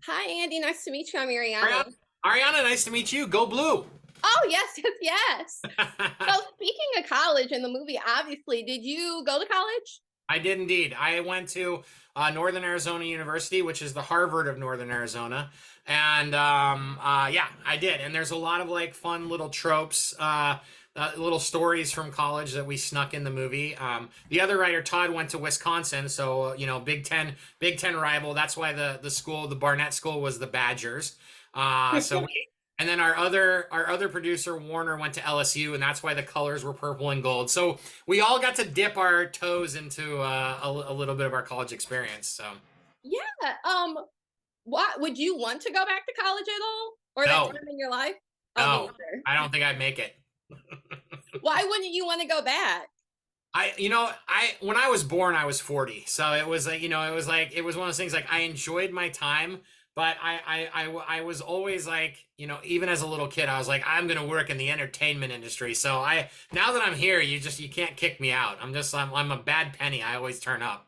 Hi, Andy. Nice to meet you. I'm Ariana. Ariana, Ariana, nice to meet you. Go blue. Oh, yes, yes, yes. So, speaking of college and the movie, obviously, did you go to college? I did indeed. I went to Northern Arizona University, which is the Harvard of Northern Arizona, and yeah, I did. And there's a lot of like fun little tropes, little stories from college that we snuck in the movie. The other writer, Todd, went to Wisconsin, so Big Ten rival. That's why the school, the Barnett School, was the Badgers. So we And then our other producer Warner went to LSU, and that's why the colors were purple and gold. So we all got to dip our toes into a little bit of our college experience. So Yeah. What would you want to go back to college at all, or that no, time in your life? Oh, me no, either. I don't think I'd make it. Why wouldn't you want to go back? When I was born, I was 40. So it was like, it was one of those things like I enjoyed my time, but I was always like, even as a little kid, I was like, I'm gonna work in the entertainment industry. So now that I'm here, you can't kick me out. I'm a bad penny. I always turn up.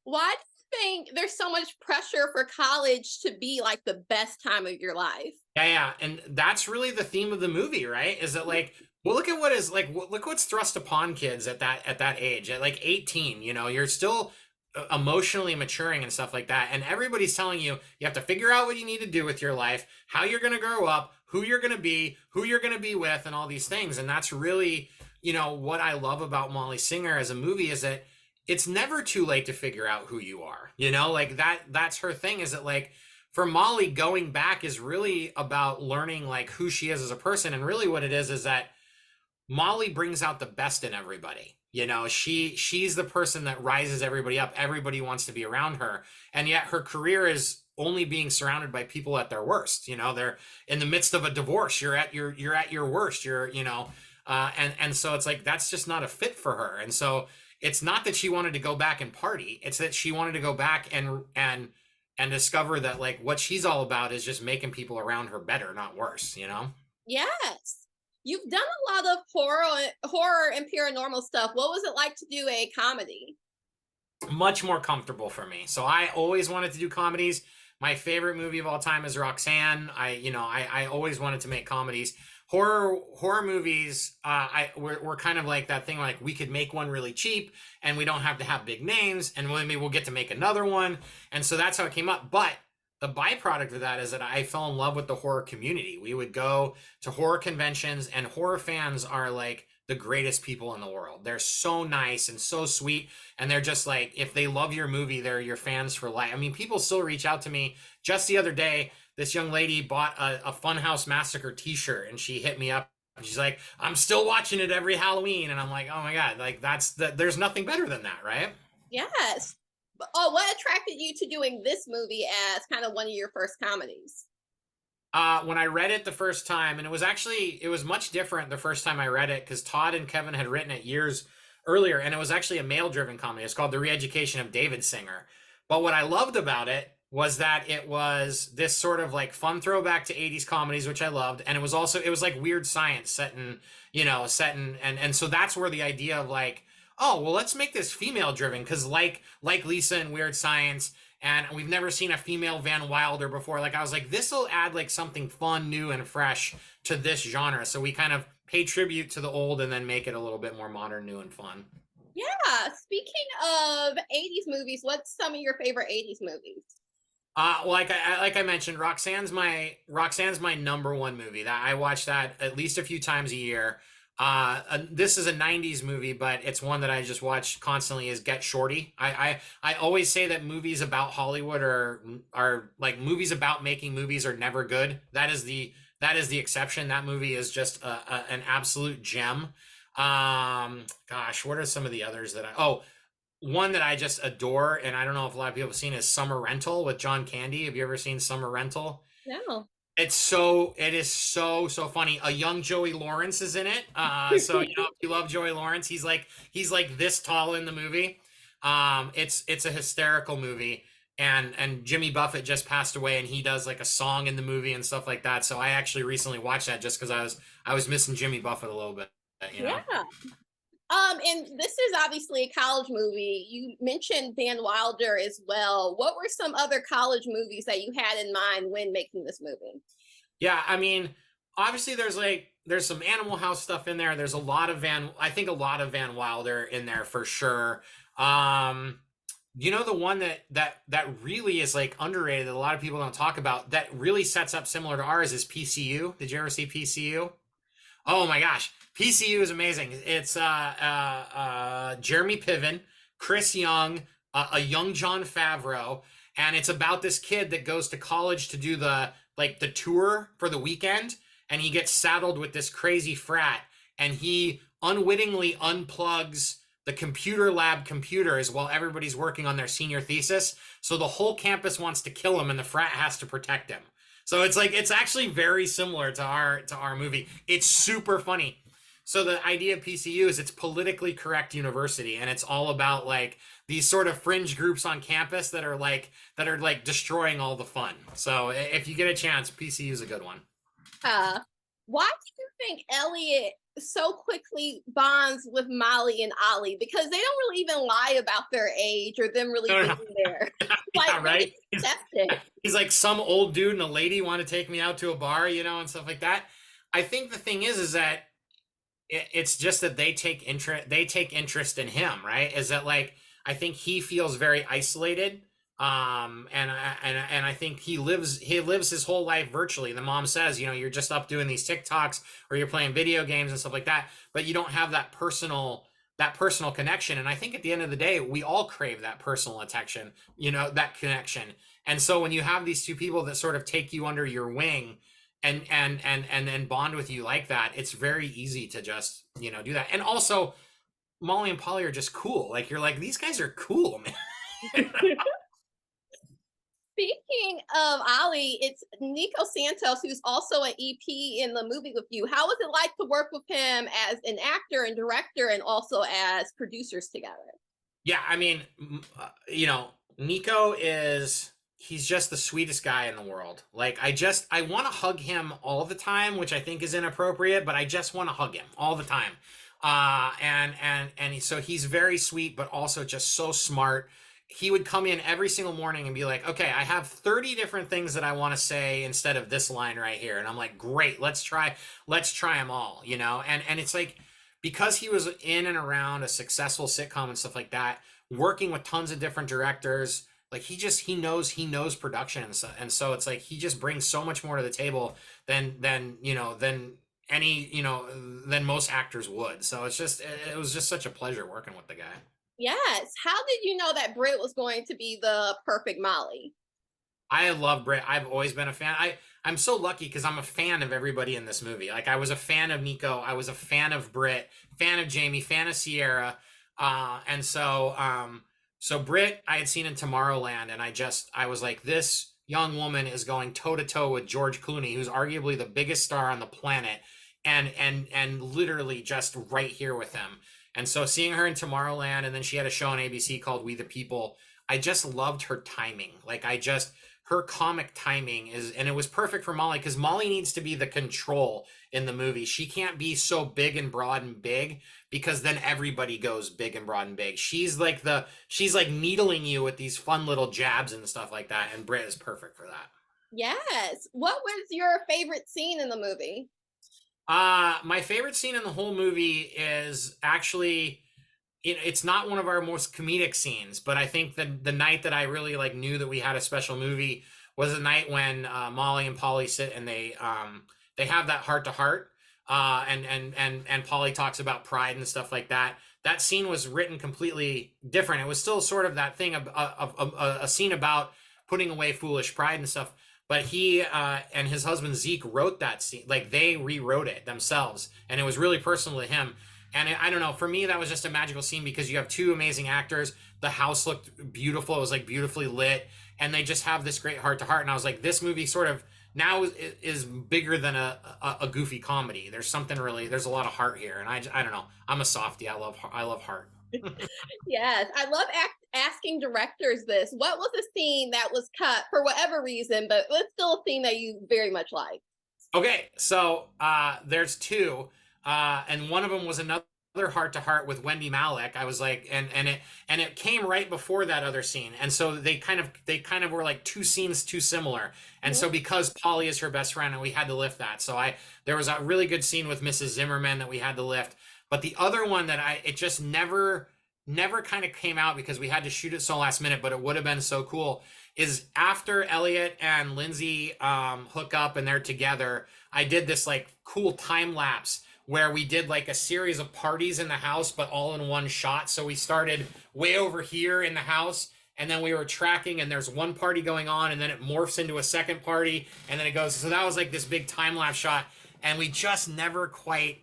Why do you think there's so much pressure for college to be like the best time of your life? Yeah, yeah, and that's really the theme of the movie, right? Is that like, well, look at what is like, look what's thrust upon kids at that age, at like 18. You're still emotionally maturing and stuff like that, and everybody's telling you you have to figure out what you need to do with your life, how you're going to grow up, who you're going to be, who you're going to be with, and all these things. And that's really, what I love about Molly Singer as a movie is that it's never too late to figure out who you are. Like that's her thing. Is that like for Molly, going back is really about learning like who she is as a person. And really what it is that Molly brings out the best in everybody. She's the person that rises everybody up. Everybody wants to be around her. And yet her career is only being surrounded by people at their worst. They're in the midst of a divorce. You're at your worst. And so it's like that's just not a fit for her. And so it's not that she wanted to go back and party. It's that she wanted to go back and discover that like what she's all about is just making people around her better, not worse. Yes. You've done a lot of horror and paranormal stuff. What was it like to do a comedy? Much more comfortable for me. So I always wanted to do comedies. My favorite movie of all time is Roxanne. I always wanted to make comedies. Horror movies, we're kind of like that thing, like we could make one really cheap and we don't have to have big names, and maybe we'll get to make another one. And so that's how it came up. But the byproduct of that is that I fell in love with the horror community. We would go to horror conventions, and horror fans are like the greatest people in the world. They're so nice and so sweet, and they're just like, if they love your movie, they're your fans for life. I mean, people still reach out to me. Just the other day, this young lady bought a Funhouse Massacre t-shirt, and she hit me up. She's like, I'm still watching it every Halloween. And I'm like, oh my God, like there's nothing better than that, right? Yes. Oh, what attracted you to doing this movie as kind of one of your first comedies? When I read it the first time, and it was much different the first time I read it because Todd and Kevin had written it years earlier, and it was actually a male-driven comedy. It's called The Re-Education of David Singer. But what I loved about it was that it was this sort of like fun throwback to 80s comedies, which I loved, and it was like weird science and so that's where the idea of like, oh well, let's make this female driven because like Lisa in Weird Science, and we've never seen a female Van Wilder before. Like I was like, this will add like something fun, new, and fresh to this genre. So we kind of pay tribute to the old and then make it a little bit more modern, new, and fun. Yeah. Speaking of 80s movies, what's some of your favorite 80s movies? Well, like I mentioned, Roxanne's my number one movie. That I watch that at least a few times a year. This is a '90s movie, but it's one that I just watch constantly. Is Get Shorty. I always say that movies about Hollywood are like movies about making movies are never good. That is the exception. That movie is just an absolute gem. Gosh, what are some of the others that one that I just adore, and I don't know if a lot of people have seen, is Summer Rental with John Candy. Have you ever seen Summer Rental? No. It is so funny. A young Joey Lawrence is in it. So if you love Joey Lawrence, he's like this tall in the movie. It's a hysterical movie, and Jimmy Buffett just passed away, and he does like a song in the movie and stuff like that. So I actually recently watched that just because I was missing Jimmy Buffett a little bit. Yeah. And this is obviously a college movie. You mentioned Van Wilder as well. What were some other college movies that you had in mind when making this movie? Yeah, I mean, obviously there's some Animal House stuff in there. There's a lot of I think a lot of Van Wilder in there for sure. Um, the one that really is like underrated that a lot of people don't talk about that really sets up similar to ours is PCU. Did you ever see PCU? Oh my gosh, PCU is amazing. It's Jeremy Piven, Chris Young, a young John Favreau, and it's about this kid that goes to college to do the tour for the weekend, and he gets saddled with this crazy frat, and he unwittingly unplugs the computer lab computers while everybody's working on their senior thesis. So the whole campus wants to kill him, and the frat has to protect him. So it's actually very similar to our movie. It's super funny. So the idea of PCU is it's politically correct university, and it's all about like these sort of fringe groups on campus that are like destroying all the fun. So if you get a chance, PCU is a good one. Why do you think Elliot so quickly bonds with Molly and Ollie? Because they don't really even lie about their age or them really being there. Like, yeah, right? He's like, some old dude and a lady want to take me out to a bar, and stuff like that. I think the thing is that it's just that they take interest in him, right? Is that like I think he feels very isolated, and I think he lives his whole life virtually. The mom says, you're just up doing these TikToks or you're playing video games and stuff like that, but you don't have that personal connection. And I think at the end of the day, we all crave that personal attention, that connection. And so when you have these two people that sort of take you under your wing and then bond with you like that, it's very easy to just, do that. And also Molly and Polly are just cool. Like you're like, these guys are cool, man. Speaking of Ollie, it's Nico Santos, who's also an EP in the movie with you. How was it like to work with him as an actor and director and also as producers together? Yeah, I mean, Nico he's just the sweetest guy in the world. Like I want to hug him all the time, which I think is inappropriate, but I just want to hug him all the time. So he's very sweet, but also just so smart. He would come in every single morning and be like, okay, I have 30 different things that I want to say instead of this line right here. And I'm like, great, let's try them all, and it's like, because he was in and around a successful sitcom and stuff like that, working with tons of different directors, like he knows production and so it's like he just brings so much more to the table than most actors would. So it was just such a pleasure working with the guy. Yes. How did you know that Britt was going to be the perfect Molly? I love Britt. I've always been a fan. I'm so lucky because I'm a fan of everybody in this movie. Like I was a fan of Nico, I was a fan of Britt, fan of Jaime, fan of Cierra, and so Britt I had seen in Tomorrowland, and I was like, this young woman is going toe to toe with George Clooney, who's arguably the biggest star on the planet, and literally just right here with him. And so seeing her in Tomorrowland, and then she had a show on ABC called We the People, I just loved her timing. Like her comic timing and it was perfect for Molly because Molly needs to be the control in the movie. She can't be so big and broad and big because then everybody goes big and broad and big. She's like needling you with these fun little jabs and stuff like that. And Britt is perfect for that. Yes. What was your favorite scene in the movie? My favorite scene in the whole movie is actually, it's not one of our most comedic scenes, but I think that the night that I really knew that we had a special movie was the night when Molly and Polly sit and they have that heart to heart, and Polly talks about pride and stuff like that. That scene was written completely different. It was still sort of that thing of a scene about putting away foolish pride and stuff. But he and his husband Zeke wrote that scene. Like they rewrote it themselves, and it was really personal to him. And I don't know, for me that was just a magical scene because you have two amazing actors. The house looked beautiful; it was beautifully lit, and they just have this great heart to heart. And I was like, this movie sort of now is bigger than a goofy comedy. There's a lot of heart here, and I don't know. I'm a softie. I love heart. Yes, I love asking directors this. What was a scene that was cut for whatever reason, but it's still a scene that you very much like? Okay, so there's two, and one of them was another heart to heart with Wendie Malick. I was like, and it came right before that other scene, and so they kind of were like two scenes too similar, and so because Polly is her best friend, and we had to lift that. So there was a really good scene with Mrs. Zimmerman that we had to lift, but the other one that it just never kind of came out because we had to shoot it so last minute, but it would have been so cool, is after Elliot and Lindsay hook up and they're together, I did this like cool time lapse where we did like a series of parties in the house, but all in one shot. So we started way over here in the house, and then we were tracking, and there's one party going on, and then it morphs into a second party, and then it goes. So that was like this big time lapse shot, and we just never quite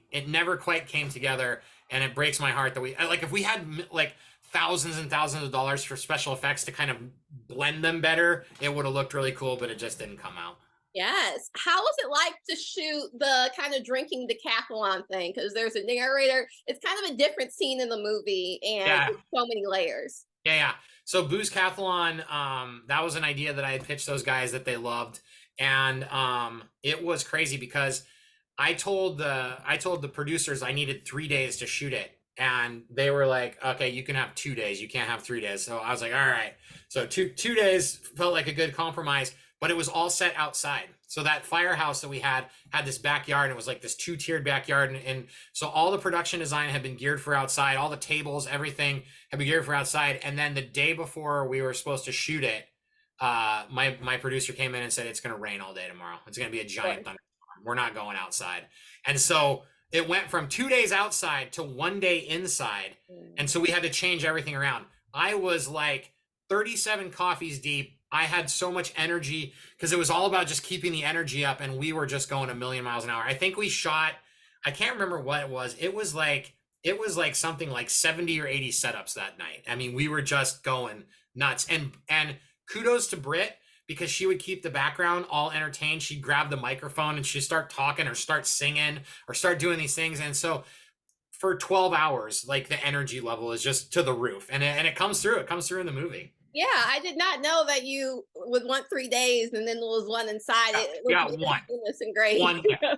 came together. And it breaks my heart that if we had like thousands and thousands of dollars for special effects to kind of blend them better, it would have looked really cool, but it just didn't come out. Yes. How was it like to shoot the kind of drinking decathlon thing? Because there's a narrator. It's kind of a different scene in the movie, and so many layers. Yeah. So beer-catholon, that was an idea that I had pitched those guys that they loved, and it was crazy because I told the producers I needed 3 days to shoot it, and they were like, "Okay, you can have 2 days. You can't have 3 days." So I was like, "All right." So two days felt like a good compromise. But it was all set outside. So that firehouse that we had this backyard, and it was like this 2-tiered backyard. And so all the production design had been geared for outside. All the tables, everything had been geared for outside. And then the day before we were supposed to shoot it, my producer came in and said, it's going to rain all day tomorrow. It's going to be a giant thunderstorm. We're not going outside. And so it went from 2 days outside to 1 day inside. And so we had to change everything around. I was like 37 coffees deep. I had so much energy because it was all about just keeping the energy up, and we were just going a million miles an hour. I think we shot, I can't remember what it was. It was like something like 70 or 80 setups that night. I mean, we were just going nuts. And kudos to Britt, because she would keep the background all entertained. She'd grab the microphone and she'd start talking or start singing or start doing these things. And so for 12 hours, like the energy level is just to the roof, and it comes through. It comes through in the movie. Yeah, I did not know that you would want 3 days and then there was one inside. One. And great. One. Yeah.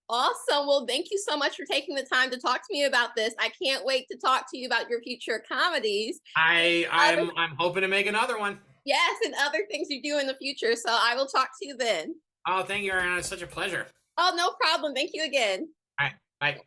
Awesome. Well, thank you so much for taking the time to talk to me about this. I can't wait to talk to you about your future comedies. I'm hoping to make another one. Yes, and other things you do in the future. So I will talk to you then. Oh, thank you, Ariana. It's such a pleasure. Oh, no problem. Thank you again. All right. Bye.